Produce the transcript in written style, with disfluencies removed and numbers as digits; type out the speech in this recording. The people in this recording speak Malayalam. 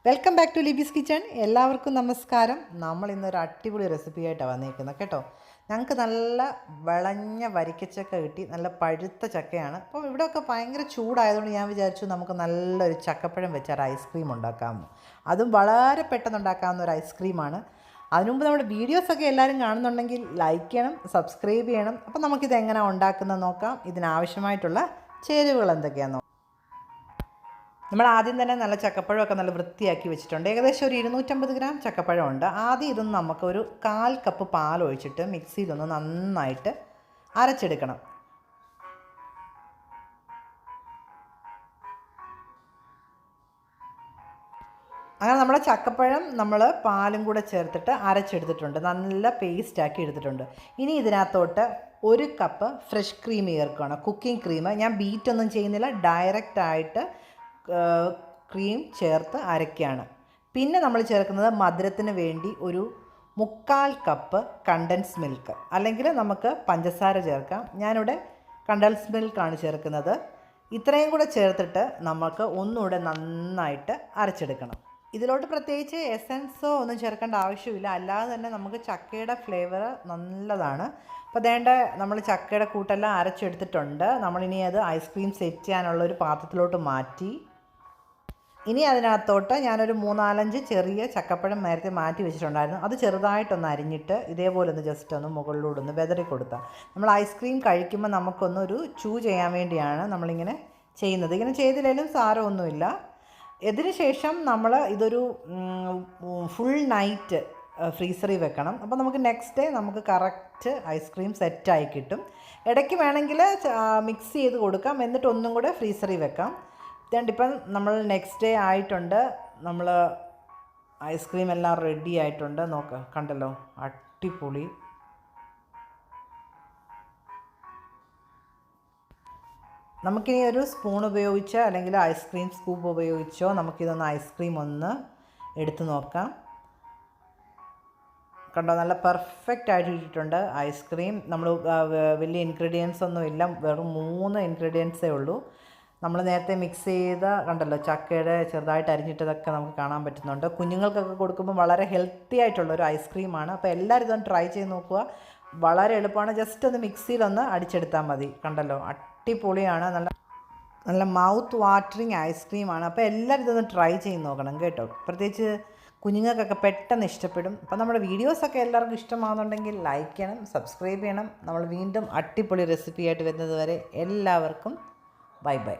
Welcome back to Libby's kitchen. എല്ലാവർക്കും നമസ്കാരം. നമ്മൾ ഇന്നൊരു അടിപൊളി റെസിപ്പിയായിട്ടാണ് വന്നിരിക്കുന്നത് കേട്ടോ. ഞങ്ങൾക്ക് നല്ല വിളഞ്ഞ വരിക്കച്ചക്ക കിട്ടി, നല്ല പഴുത്ത ചക്കയാണ്. അപ്പോൾ ഇവിടെയൊക്കെ ഭയങ്കര ചൂടായതുകൊണ്ട് ഞാൻ വിചാരിച്ചു നമുക്ക് നല്ലൊരു ചക്കപ്പഴം വെച്ചാൽ ഐസ്ക്രീം ഉണ്ടാക്കാമെന്ന്. അതും വളരെ പെട്ടെന്ന് ഉണ്ടാക്കാവുന്ന ഒരു ഐസ്ക്രീമാണ്. അതിനുമുമ്പ് നമ്മുടെ വീഡിയോസൊക്കെ എല്ലാവരും കാണുന്നുണ്ടെങ്കിൽ ലൈക്ക് ചെയ്യണം, സബ്സ്ക്രൈബ് ചെയ്യണം. അപ്പോൾ നമുക്കിത് എങ്ങനെയാണ് ഉണ്ടാക്കുന്നത് നോക്കാം. ഇതിനാവശ്യമായിട്ടുള്ള ചേരുവകൾ എന്തൊക്കെയാണെന്ന്. നമ്മൾ ആദ്യം തന്നെ നല്ല ചക്കപ്പഴമൊക്കെ നല്ല വൃത്തിയാക്കി വെച്ചിട്ടുണ്ട്. ഏകദേശം ഒരു 250 ഗ്രാം ചക്കപ്പഴമുണ്ട്. ആദ്യം ഇതൊന്ന് നമുക്കൊരു 1/4 കപ്പ് പാലൊഴിച്ചിട്ട് മിക്സിയിലൊന്ന് നന്നായിട്ട് അരച്ചെടുക്കണം. അങ്ങനെ നമ്മുടെ ചക്കപ്പഴം നമ്മൾ പാലും കൂടെ ചേർത്തിട്ട് അരച്ചെടുത്തിട്ടുണ്ട്, നല്ല പേസ്റ്റാക്കി എടുത്തിട്ടുണ്ട്. ഇനി ഇതിനകത്തോട്ട് 1 കപ്പ് ഫ്രഷ് ക്രീം ചേർക്കുകയാണ്, കുക്കിംഗ് ക്രീം. ഞാൻ ബീറ്റൊന്നും ചെയ്യുന്നില്ല, ഡയറക്റ്റായിട്ട് ക്രീം ചേർത്ത് അരയ്ക്കുകയാണ്. പിന്നെ നമ്മൾ ചേർക്കുന്നത് മധുരത്തിന് വേണ്ടി ഒരു 3/4 കപ്പ് കണ്ടൻസ് മിൽക്ക്, അല്ലെങ്കിൽ നമുക്ക് പഞ്ചസാര ചേർക്കാം. ഞാനിവിടെ കണ്ടൻസ് മിൽക്കാണ് ചേർക്കുന്നത്. ഇത്രയും കൂടെ ചേർത്തിട്ട് നമുക്ക് ഒന്നുകൂടെ നന്നായിട്ട് അരച്ചെടുക്കണം. ഇതിലോട്ട് പ്രത്യേകിച്ച് എസൻസോ ഒന്നും ചേർക്കേണ്ട ആവശ്യമില്ല, അല്ലാതെ തന്നെ നമുക്ക് ചക്കയുടെ ഫ്ലേവർ നല്ലതാണ്. അപ്പോൾ അതേണ്ട നമ്മൾ ചക്കയുടെ കൂട്ടെല്ലാം അരച്ചെടുത്തിട്ടുണ്ട്. നമ്മളിനി അത് ഐസ്ക്രീം സെറ്റ് ചെയ്യാനുള്ളൊരു പാത്രത്തിലോട്ട് മാറ്റി. ഇനി അതിനകത്തോട്ട് ഞാനൊരു 3-4 ചെറിയ ചക്കപ്പഴം നേരത്തെ മാറ്റി വെച്ചിട്ടുണ്ടായിരുന്നു. അത് ചെറുതായിട്ടൊന്ന് അരിഞ്ഞിട്ട് ഇതേപോലെ ഒന്ന് ജസ്റ്റ് ഒന്ന് മുകളിലൂടെ ഒന്ന് വെതറി കൊടുത്താൽ, നമ്മൾ ഐസ്ക്രീം കഴിക്കുമ്പോൾ നമുക്കൊന്നൊരു ചൂ ചെയ്യാൻ വേണ്ടിയാണ് നമ്മളിങ്ങനെ ചെയ്യുന്നത്. ഇങ്ങനെ ചെയ്തില്ലെങ്കിലും സാരമൊന്നുമില്ല. ഇതിന് ശേഷം നമ്മൾ ഇതൊരു ഫുൾ നൈറ്റ് ഫ്രീസറിൽ വെക്കണം. അപ്പോൾ നമുക്ക് നെക്സ്റ്റ് ഡേ നമുക്ക് കറക്റ്റ് ഐസ്ക്രീം സെറ്റായി കിട്ടും. ഇടയ്ക്ക് വേണമെങ്കിൽ മിക്സ് ചെയ്ത് കൊടുക്കാം, എന്നിട്ട് ഒന്നും കൂടെ ഫ്രീസറിൽ വെക്കാം. ഇപ്പം നമ്മൾ നെക്സ്റ്റ് ഡേ ആയിട്ടുണ്ട്, നമ്മൾ ഐസ്ക്രീം എല്ലാം റെഡി ആയിട്ടുണ്ട്. നോക്കാം, കണ്ടല്ലോ, അടിപൊളി. നമുക്കിനി ഒരു സ്പൂൺ ഉപയോഗിച്ചോ അല്ലെങ്കിൽ ഐസ്ക്രീം സ്കൂപ്പ് ഉപയോഗിച്ചോ നമുക്കിതൊന്ന് ഐസ്ക്രീം ഒന്ന് എടുത്ത് നോക്കാം. കണ്ടോ, നല്ല പെർഫെക്റ്റ് ആയിട്ട് ഇട്ടിട്ടുണ്ട് ഐസ്ക്രീം. നമ്മൾ വലിയ ഇൻഗ്രീഡിയൻസ് ഒന്നുമില്ല, വെറും 3 ഇൻഗ്രീഡിയൻസേ ഉള്ളൂ. നമ്മൾ നേരത്തെ മിക്സ് ചെയ്ത കണ്ടല്ലോ, ചക്കയുടെ ചെറുതായിട്ട് അരിഞ്ഞിട്ടതൊക്കെ നമുക്ക് കാണാൻ പറ്റുന്നുണ്ട്. കുഞ്ഞുങ്ങൾക്കൊക്കെ കൊടുക്കുമ്പോൾ വളരെ ഹെൽത്തി ആയിട്ടുള്ളൊരു ഐസ്ക്രീമാണ്. അപ്പോൾ എല്ലാവരും ഇതൊന്ന് ട്രൈ ചെയ്ത് നോക്കുക, വളരെ എളുപ്പമാണ്. ജസ്റ്റ് ഒന്ന് മിക്സിയിലൊന്ന് അടിച്ചെടുത്താൽ മതി. കണ്ടല്ലോ, അടിപൊളിയാണ്, നല്ല മൗത്ത് വാട്ടറിങ് ഐസ്ക്രീമാണ്. അപ്പോൾ എല്ലാവരും ഇതൊന്ന് ട്രൈ ചെയ്ത് നോക്കണം കേട്ടോ. പ്രത്യേകിച്ച് കുഞ്ഞുങ്ങൾക്കൊക്കെ പെട്ടെന്ന് ഇഷ്ടപ്പെടും. അപ്പോൾ നമ്മുടെ വീഡിയോസൊക്കെ എല്ലാവർക്കും ഇഷ്ടമാകുന്നുണ്ടെങ്കിൽ ലൈക്ക് ചെയ്യണം, സബ്സ്ക്രൈബ് ചെയ്യണം. നമ്മൾ വീണ്ടും അടിപൊളി റെസിപ്പിയായിട്ട് വരുന്നത് വരെ എല്ലാവർക്കും ബൈ ബൈ.